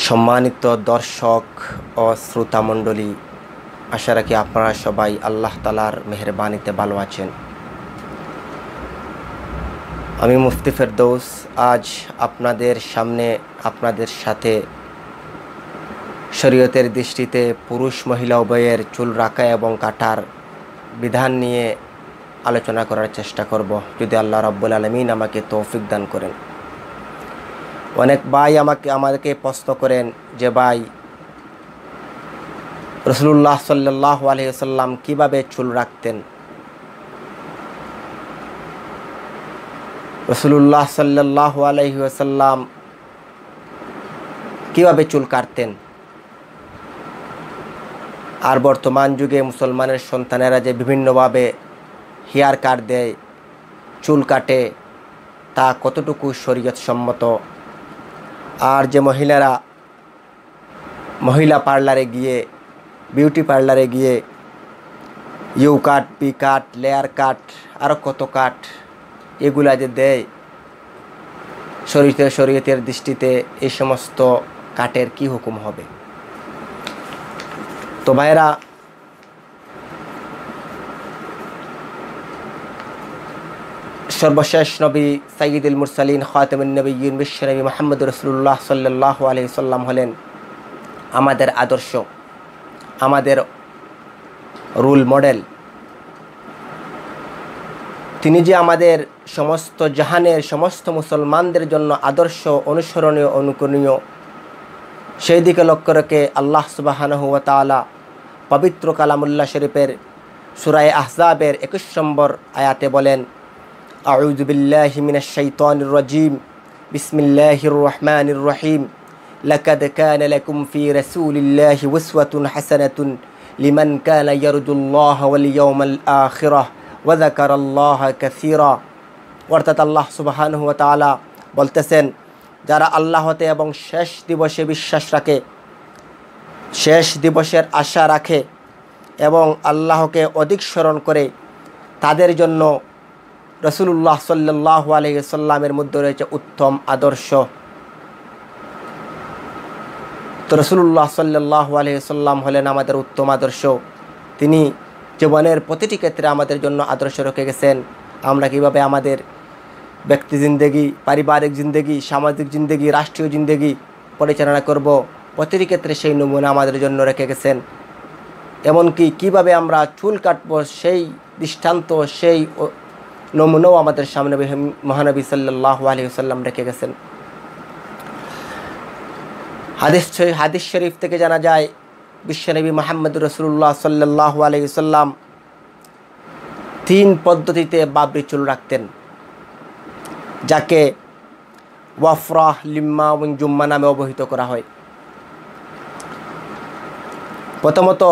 সম্মানিত দর্শক ও শ্রোতামণ্ডলী, আশা রাখি আপনারা সবাই আল্লাহ তাআলার মেহেরবানিতে ভালো আছেন। আমি মুফতি ফেরদৌস আজ আপনাদের সামনে আপনাদের সাথে শরীয়তের দৃষ্টিতে পুরুষ মহিলা উভয়ের চুল রাখা এবং কাটার বিধান নিয়ে আলোচনা করার চেষ্টা করব, যদি আল্লাহ রাব্বুল আলামিন আমাকে তৌফিক দান করেন। অনেক ভাই আমাদেরকে প্রশ্ন করেন যে ভাই, রাসূলুল্লাহ সাল্লাল্লাহু আলাইহি ওয়াসাল্লাম কিভাবে চুল রাখতেন? রাসূলুল্লাহ সাল্লাল্লাহু আলাইহি ওয়াসাল্লাম কিভাবে চুল কাটতেন? আর বর্তমান যুগে মুসলমানের সন্তানেরা যে বিভিন্নভাবে হেয়ার কাট দেয়, চুল কাটে, তা কতটুকু শরীয়ত সম্মত? আর যে মহিলা পার্লারে গিয়ে, বিউটি পার্লারে গিয়ে U cut, P cut, layer cut, আরও কত কাট এগুলা যে দেয়, শরীয়তের দৃষ্টিতে এই সমস্ত কাটের কি হুকুম হবে? তো ভাইরা, সর্বশেষ নবী সাইয়্যিদুল মুরসালিন খাতামুন নবিয়্যিন বিশ্বনবী মুহাম্মদ রাসূলুল্লাহ সাল্লাল্লাহু আলাইহি সাল্লাম হলেন আমাদের আদর্শ, আমাদের রোল মডেল। তিনি যে আমাদের সমস্ত জাহানের সমস্ত মুসলমানদের জন্য আদর্শ, অনুসরণীয়, অনুকরণীয়, সেই দিকে লক্ষ্য রেখে আল্লাহ সুবহানাহু ওয়া তাআলা পবিত্র কালামুল্লাহ শরীফের সূরা আহজাবের 21 নম্বর আয়াতে বলেন, আউযু বিল্লাহি মিনাশ শাইতানির রাজীম, বিসমিল্লাহির রহমানির রহিম, লাকাদ কানা লাকুম ফি রাসূলিল্লাহি উসওয়াতুন হাসানাতুন লিমান কানা ইয়ারজুল্লাহা ওয়াল ইয়াওমাল আখিরাহ ওয়া যাকারাল্লাহা কাসীরা। অর্থাৎ আল্লাহ সুবহানাহু ওয়া তাআলা বলতেছেন, যারা আল্লাহতে এবং শেষ দিবসে বিশ্বাস রাখে, শেষ দিবসের আশা রাখে এবং আল্লাহকে অধিক স্মরণ করে, তাদের জন্য রাসূলুল্লাহ সাল্লাল্লাহু আলাইহি ওয়াসাল্লামের মধ্যে রয়েছে উত্তম আদর্শ। তো রাসূলুল্লাহ সাল্লাল্লাহু আলাইহি ওয়াসাল্লাম হলেন আমাদের উত্তম আদর্শ। তিনি জীবনের প্রতিটি ক্ষেত্রে আমাদের জন্য আদর্শ রেখে গেছেন। আমরা কীভাবে আমাদের ব্যক্তি জিন্দেগি, পারিবারিক জিন্দেগি, সামাজিক জিন্দেগি, রাষ্ট্রীয় জিন্দেগি পরিচালনা করব, প্রতিটি ক্ষেত্রে সেই নমুনা আমাদের জন্য রেখে গেছেন। এমনকি কীভাবে আমরা চুল কাটব, সেই দৃষ্টান্ত, সেই নমুনাও আমাদের সামনে মহানবী সাল্লাল্লাহু আলাইহি ওয়াসাল্লাম রেখে গেছেন। হাদিস শরীফ থেকে জানা যায়, বিশ্বনবী মুহাম্মদ রাসূলুল্লাহ সাল্লাল্লাহু আলাইহি ওয়াসাল্লাম 3 পদ্ধতিতে বাবরি চুল রাখতেন, যাকে ওয়াফরাহ, লিম্মা এবং জুম্মা নামে অবহিত করা হয়। প্রথমত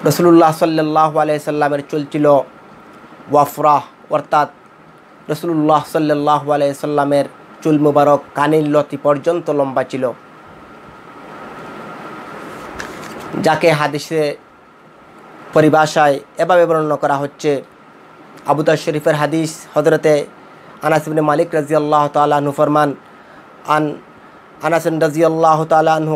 রাসূলুল্লাহ সাল্লাল্লাহু আলাইহি ওয়াসাল্লামের চুল ছিল ওয়াফরাহ, অর্থাৎ রাসূলুল্লাহ সাল্লাল্লাহু আলাইহি ওয়াসাল্লামের চুল মুবারক কানের লতি পর্যন্ত লম্বা ছিল, যাকে হাদিসে পরিভাষায় এভাবে বর্ণনা করা হচ্ছে। আবু দাউদ শরীফের হাদিস, হযরতে আনাস ইবনে মালিক রাদিয়াল্লাহু তাআলা আনহু ফরমান, আনাস রাদিয়াল্লাহু তাআলা আনহু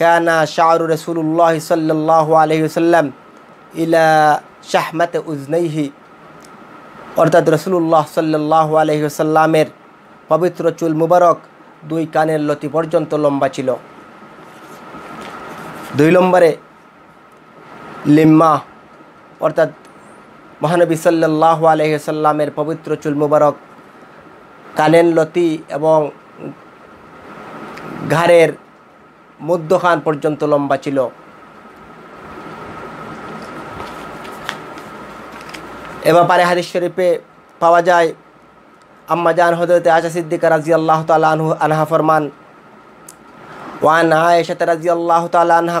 কানা শা'রু রাসূলুল্লাহ সাল্লাল্লাহু আলাইহি ওয়াসাল্লাম ইলা শাহমাতি উযনাইহি। অর্থাৎ রাসূলুল্লাহ সাল্লাল্লাহু আলাইহি ওয়াসাল্লামের পবিত্র চুল মুবারক 2 কানের লতি পর্যন্ত লম্বা ছিল। 2 নম্বরে লিম্মা, অর্থাৎ মহানবী সাল্লাল্লাহু আলাইহি ওয়াসাল্লামের পবিত্র চুল মুবারক কানের লতি এবং ঘাড়ের মধ্যখান পর্যন্ত লম্বা ছিল। এ ব্যাপারে হাদিস শরীফে পাওয়া যায়, আম্মা জান হযরতে আয়েশা সিদ্দিকা রাদিয়াল্লাহু তাআলা আনহা ফরমান, ওয়ান আয়েশা রাদিয়াল্লাহু তাআলা আনহা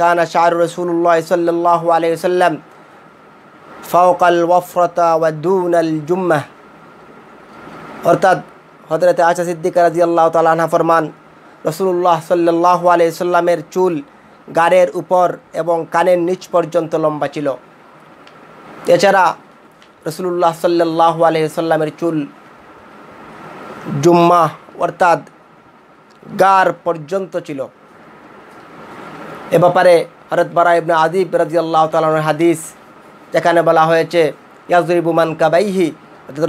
কানা শা'রু রাসূলুল্লাহ সাল্লাল্লাহু আলাইহি ওয়াসাল্লাম ফাওকাল ওয়াফরাতা ওয়া দুনাল জুম্মাহ। অর্থাৎ হযরতে আয়েশা সিদ্দিকা রাদিয়াল্লাহু তাআলা আনহা ফরমান, রাসূলুল্লাহ সাল্লাল্লাহু আলাইহি ওয়াসাল্লামের চুল গাড়ের উপর এবং কানের নিচ পর্যন্ত লম্বা ছিল। এছাড়া রাসূলুল্লাহ সাল্লাল্লাহু আলাইহি ওয়াসাল্লামের চুল জুম্মা, অর্থাৎ গার পর্যন্ত ছিল। এ ব্যাপারে হযরত বারা ইবনে আযিব রাদিয়াল্লাহু তাআলা আনহুর হাদিস, যেখানে বলা হয়েছে ইয়াজরিবু মানকাবাইহি,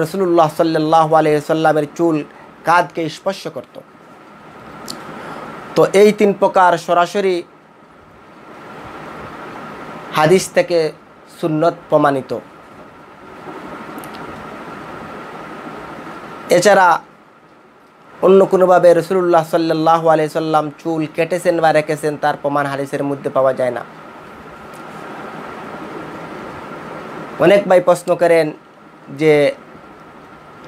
রাসূলুল্লাহ সাল্লাল্লাহু আলাইহি ওয়াসাল্লামের চুল কাঁধকে স্পর্শ করত। তো এই তিন প্রকার সরাসরি হাদিস থেকে সুন্নত প্রমাণিত। এছাড়া অন্য কোনোভাবে রাসূলুল্লাহ সাল্লাল্লাহু আলাইহি ওয়াসাল্লাম চুল কেটেছেন বা রেখেছেন তার প্রমাণ হাদিসের মধ্যে পাওয়া যায় না। অনেক ভাই প্রশ্ন করেন যে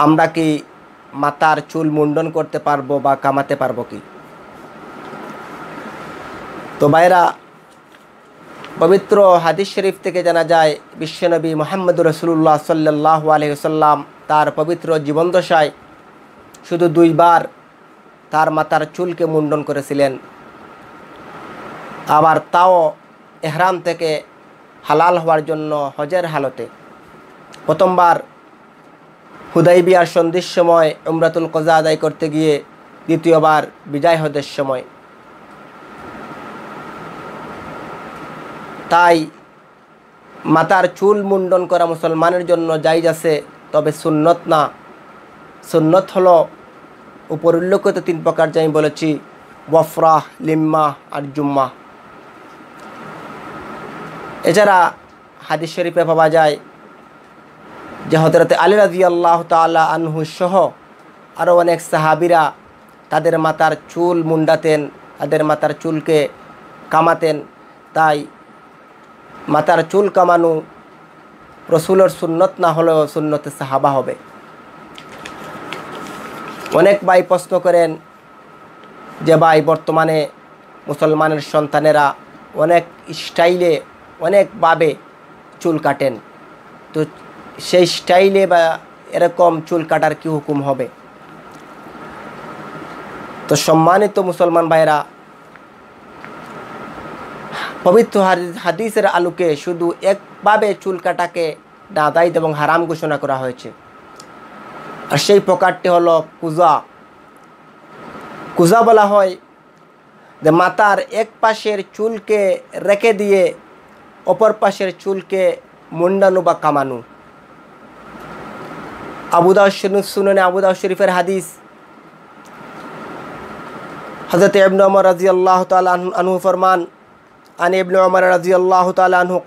আমরা কি মাথার চুল মুন্ডন করতে পারবো বা কামাতে পারবো কি? তো ভাইরা, পবিত্র হাদিস শরীফ থেকে জানা যায় বিশ্বনবী মুহাম্মদুর রাসূলুল্লাহ সাল্লাল্লাহু আলাইহি ওয়াসাল্লাম তার পবিত্র জীবনদশায় শুধু 2 বার তার মাথার চুলকে মুন্ডন করেছিলেন, আবার তাও ইহরাম থেকে হালাল হওয়ার জন্য হজের হালতে। প্রথমবার হুদাইবিয়ার সন্ধির সময় উমরাতুল কজা আদায় করতে গিয়ে, দ্বিতীয়বার বিজয় হজের সময়। তাই মাথার চুল মুন্ডন করা মুসলমানের জন্য জায়েজ আছে, তবে সুন্নত না। সুন্নত হলো উপর উল্লেখিত 3 প্রকার, যা আমি বলেছি, ওয়াফরাহ, লিম্মা আর জুম্মা। এছাড়া হাদিস শরীফে পাওয়া যায় যে হযরত আলী রাদিয়াল্লাহু তাআলা আনহু সহ আরও অনেক সাহাবীরা তাদের মাথার চুল মুন্ডাতেন, তাদের মাথার চুলকে কামাতেন। তাই মাথার চুল কামানো রাসূলের সুন্নত না হলেও সুন্নতে সাহাবা হবে। অনেক ভাই প্রশ্ন করেন যে ভাই, বর্তমানে মুসলমানের সন্তানেরা অনেক স্টাইলে অনেকভাবে চুল কাটেন, তো সেই স্টাইলে বা এরকম চুল কাটার কি হুকুম হবে? তো সম্মানিত মুসলমান ভাইরা, পবিত্র হাদিসের আলোকে শুধু একভাবে চুল কাটাকে নাজায়েজ এবং হারাম ঘোষণা করা হয়েছে, আর সেই প্রকারটি হলো কুজা। কুজা বলা হয় যে মাথার এক পাশের চুলকে রেখে দিয়ে অপর পাশের চুলকে মুন্ডানো বা কামানো। আবু দাউদ সুনানে আবু দাউদ শরীফের হাদিস, হযরত ইবনে উমর রাদিয়াল্লাহু তাআলা আনহু ফরমান, আন ইবনে উমর রাদিয়াল্লাহু তাআলা আনহু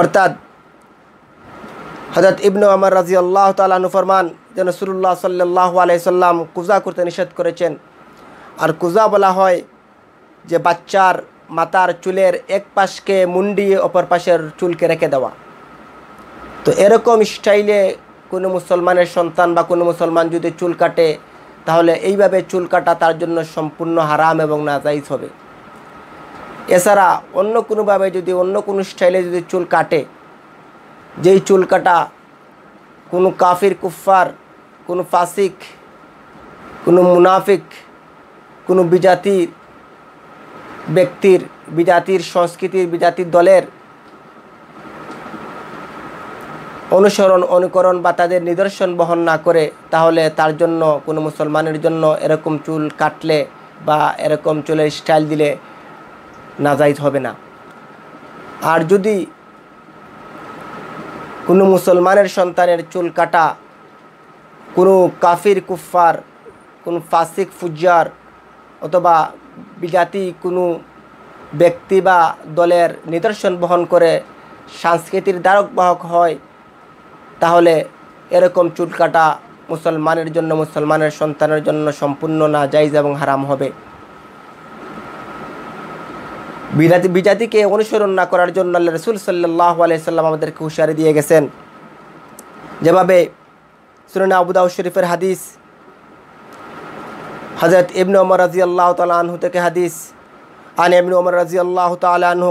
অর্থাৎ হযরত ইবনে উমর রাদিয়াল্লাহু তাআলা আনহু ফরমান যে রাসূলুল্লাহ সাল্লাল্লাহু আলাইহি সাল্লাম কুজা করতে নিষেধ করেছেন। আর কুজা বলা হয় যে বাচ্চার মাথার চুলের এক পাশকে মুন্ডিয়ে অপর পাশের চুলকে রেখে দেওয়া। তো এরকম স্টাইলে কোনো মুসলমানের সন্তান বা কোনো মুসলমান যদি চুল কাটে, তাহলে এইভাবে চুল কাটা তার জন্য সম্পূর্ণ হারাম এবং নাজায়েজ হবে। এছাড়া অন্য কোনোভাবে যদি অন্য কোনো স্টাইলে যদি চুল কাটে, যেই চুল কাটা কোনো কাফির, কুফফার, কোনো ফাসিক, কোনো মুনাফিক, কোনো বিজাতির ব্যক্তির, বিজাতির সংস্কৃতির, বিজাতির দলের অনুসরণ, অনুকরণ বা তাদের নিদর্শন বহন না করে, তাহলে তার জন্য কোনো মুসলমানের জন্য এরকম চুল কাটলে বা এরকম চুলের স্টাইল দিলে নাজায়েজ হবে না। আর যদি কোনো মুসলমানের সন্তানের চুল কাটা কোনো কাফির, কুফফার, কোনো ফাসিক, ফুজ্জার অথবা বিজাতি কোনো ব্যক্তি বা দলের নিদর্শন বহন করে সংস্কৃতির ধারক বাহক হয়, তাহলে এরকম চুল কাটা মুসলমানের জন্য, মুসলমানের সন্তানের জন্য সম্পূর্ণ নাজায়েজ এবং হারাম হবে। বিজাতিকে অনুসরণ না করার জন্য আল্লাহ রাসূল সাল্লাল্লাহু আলাইহি সাল্লাম আমাদেরকে হুঁশিয়ারি দিয়ে গেছেন। যেভাবে সুনানে আবু দাউদ শরীফের হাদিস, হযরত ইবনে উমর রাদিয়াল্লাহু তাআলা আনহু থেকে হাদিস, আন ইবনে উমর রাদিয়াল্লাহু তাআলা আনহু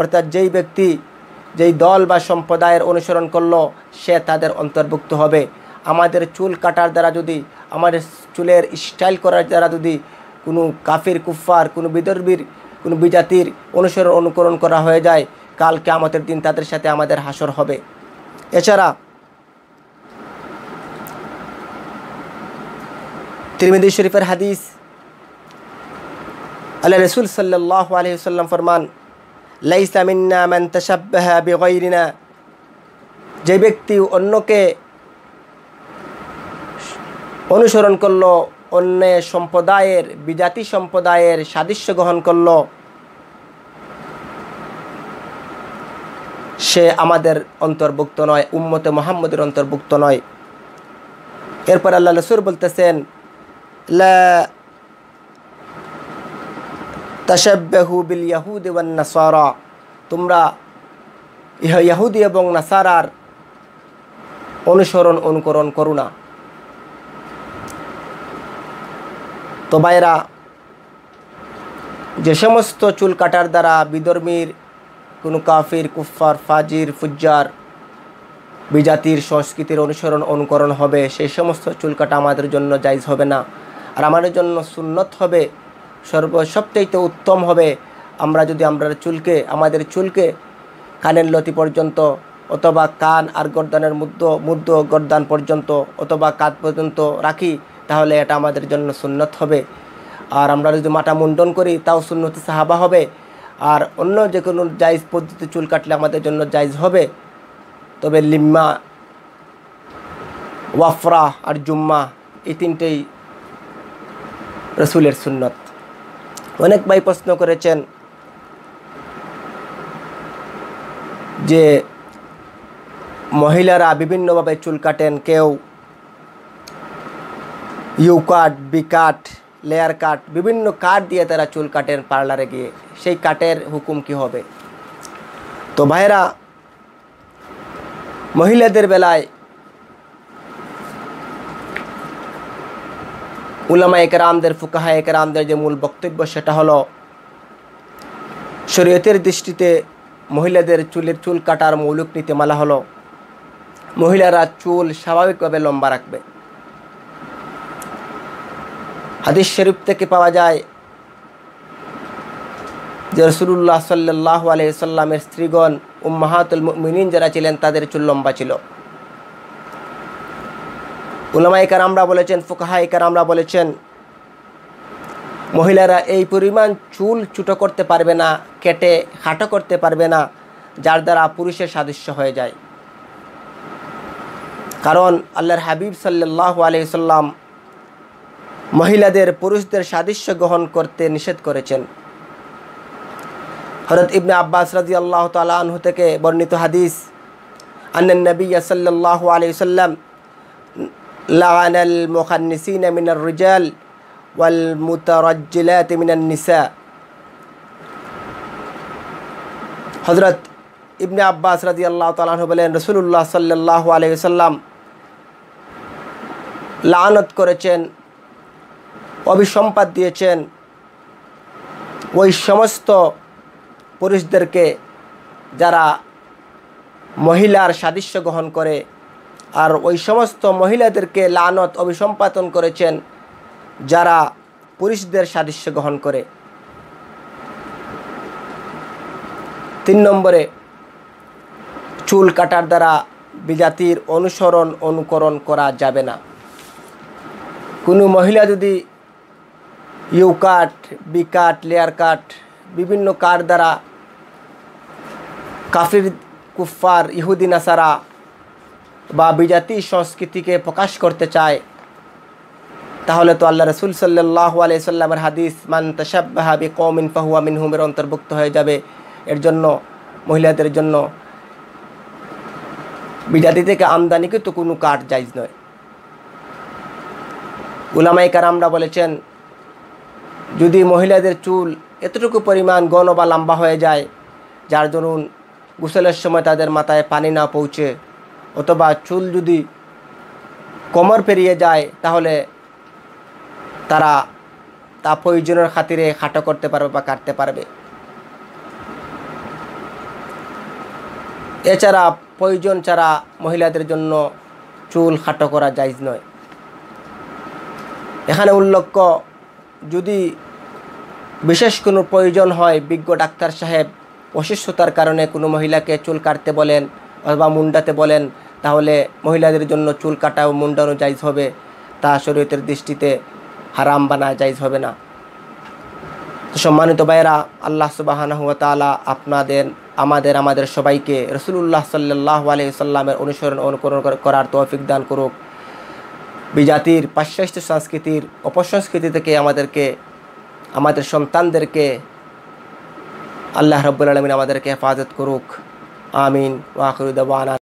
অর্থাৎ যেই ব্যক্তি যেই দল বা সম্প্রদায়ের অনুসরণ করলো সে তাদের অন্তর্ভুক্ত হবে। আমাদের চুল কাটার দ্বারা যদি, আমাদের চুলের স্টাইল করার দ্বারা যদি কোনো কাফির কুফফার, কোনো বিদর্ভীর, কোনো বিজাতির অনুসরণ অনুকরণ করা হয়ে যায়, কাল কিয়ামতের দিন তাদের সাথে আমাদের হাসর হবে। এছাড়া তিরমিজি শরীফের হাদিস, আল্লাহ রাসূল সাল্লাল্লাহু আলাইহি ওয়াসাল্লাম ফরমান, লাইসা মিন্না মান তাশাব্বাহা বিগাইরিনা, যে ব্যক্তি অন্যকে অনুসরণ করলো, অন্য সম্প্রদায়ের, বিজাতি সম্প্রদায়ের সাদৃশ্য গ্রহণ করলো, সে আমাদের অন্তর্ভুক্ত নয়, উম্মতে মুহাম্মদের অন্তর্ভুক্ত নয়। এরপর আল্লাহ রাসূল বলতেছেন, লা তাশাব্বাহু বিল ইয়াহুদি ওয়ান নাসারা, তোমরা ইহুদি এবং নাসারার অনুসরণ অনুকরণ করো না। তো ভাইরা, যে সমস্ত চুল কাটার দ্বারা বিধর্মীর, কোনো কাফির কুফফার ফাজির ফুজ্জার বিজাতির সংস্কৃতির অনুসরণ অনুকরণ হবে, সেই সমস্ত চুল কাটা আমাদের জন্য জায়েজ হবে না। আর আমাদের জন্য সুন্নত হবে, সবচাইতে উত্তম হবে আমরা যদি আমাদের চুলকে কানের লতি পর্যন্ত, অথবা কান আর গর্দানের মধ্য গর্দান পর্যন্ত, অথবা কাঁধ পর্যন্ত রাখি, তাহলে এটা আমাদের জন্য সুন্নত হবে। আর আমরা যদি মাথা মুন্ডন করি, তাও সুন্নতে সাহাবা হবে। আর অন্য যে কোনো জায়েজ পদ্ধতি চুল কাটলে আমাদের জন্য জায়েজ হবে। তবে লিম্মা, ওয়াফরা আর জুম্মা, এই তিনটেই রসুলের সুন্নত। অনেক ভাই প্রশ্ন করেছেন যে মহিলারা বিভিন্নভাবে চুল কাটেন, কেউ U cut, V cut, layer cut, বিভিন্ন কাট দিয়ে তারা চুল কাটেন পার্লারে গিয়ে, সেই কাটের হুকুম কি হবে? তো ভাইরা, মহিলাদের বেলায় উলামায়ে কেরামদের, ফুকাহায়ে কেরামদের যে মূল বক্তব্য, সেটা হলো শরীয়তের দৃষ্টিতে মহিলাদের চুল কাটার মৌলিক নীতিমালা হলো মহিলারা চুল স্বাভাবিকভাবে লম্বা রাখবে। হাদিস শরীফ থেকে পাওয়া যায় যে রাসূলুল্লাহ সাল্লাল্লাহু আলাইহি ওয়াসাল্লামের স্ত্রীগণ, উম্মাহাতুল মুমিনিন যারা ছিলেন, তাদের চুল লম্বা ছিল। উলামায়ে কেরামরা বলেছেন, ফুকাহায়ে কেরামরা বলেছেন, মহিলারা এই পরিমাণ চুল ছোটো করতে পারবে না, কেটে খাটো করতে পারবে না, যার দ্বারা পুরুষের সাদৃশ্য হয়ে যায়। কারণ আল্লাহর হাবিব সাল্লাল্লাহু আলাইহি ওয়াসাল্লাম মহিলাদের পুরুষদের সাদৃশ্য গ্রহণ করতে নিষেধ করেছেন। হযরত ইবনে আব্বাস রাদিয়াল্লাহু তাআলা আনহু থেকে বর্ণিত হাদিস, আন্নান নবী সাল্লাল্লাহু আলাইহি ওয়াসাল্লাম লাআনাল মুখান্নিসিনা মিনার রিজাল ওয়াল মুতারাজ্জিলাতি মিনান নিসা। হযরত ইবনে আব্বাস রাদিয়াল্লাহু তাআলা আনহু বলেন, রাসূলুল্লাহ সাল্লাল্লাহু আলাইহি ওয়াসাল্লাম লানত করেছেন, অভিসম্পাত দিয়েছেন ওই সমস্ত পুরুষদেরকে যারা মহিলার সাদৃশ্য গ্রহণ করে, আর ওই সমস্ত মহিলাদেরকে লানত অভিসম্পাদন করেছেন যারা পুরুষদের সাদৃশ্য গ্রহণ করে। 3 নম্বরে, চুল কাটার দ্বারা বিজাতির অনুসরণ অনুকরণ করা যাবে না। কোনো মহিলা যদি U cut, V cut, layer cut, বিভিন্ন কাট দ্বারা কাফির কুফফার ইহুদি নাসারা বা বিজাতি সংস্কৃতিকে প্রকাশ করতে চায়, তাহলে তো আল্লাহ রাসূল সাল্লাল্লাহু আলাইহি সাল্লামের হাদিস, মান তাশাব্বাহা বিকওমিন ফাহুয়া মিনহুমের অন্তর্ভুক্ত হয়ে যাবে। এর জন্য মহিলাদের জন্য বিজাতি থেকে আমদানিকৃত কোনো কাট জায়েজ নয়। উলামায়ে কেরামরা বলেছেন, যদি মহিলাদের চুল এতটুকু পরিমাণ ঘন বা লম্বা হয়ে যায়, যার দরুন গোসলের সময় তাদের মাথায় পানি না পৌঁছে, অথবা চুল যদি কোমর পেরিয়ে যায়, তাহলে তারা তা প্রয়োজনের খাতিরে খাটো করতে পারবে বা কাটতে পারবে। এছাড়া প্রয়োজন ছাড়া মহিলাদের জন্য চুল খাটো করা জায়েজ নয়। এখানে উল্লেখ্য, যদি বিশেষ কোনো প্রয়োজন হয়, বিজ্ঞ ডাক্তার সাহেব অসুস্থতার কারণে কোনো মহিলাকে চুল কাটতে বলেন অথবা মুন্ডাতে বলেন, তাহলে মহিলাদের জন্য চুল কাটা ও মুন্ডানো জায়েজ হবে, তা শরীয়তের দৃষ্টিতে হারাম বা না জায়েজ হবে না। তো সম্মানিত ভাইয়েরা, আল্লাহ সুবহানাহু ওয়া তাআলা আপনাদের আমাদের সবাইকে রাসূলুল্লাহ সাল্লাল্লাহু আলাইহি ওয়াসাল্লামের অনুসরণ অনুকরণ করার তৌফিক দান করুক। বিজাতির পাশ্চাত্য সংস্কৃতির অপসংস্কৃতি থেকে আমাদের সন্তানদেরকে আল্লাহ রাব্বুল আলামিন আমাদেরকে হেফাজত করুক। আমিন ওয়া আখিরু দাওয়ানা।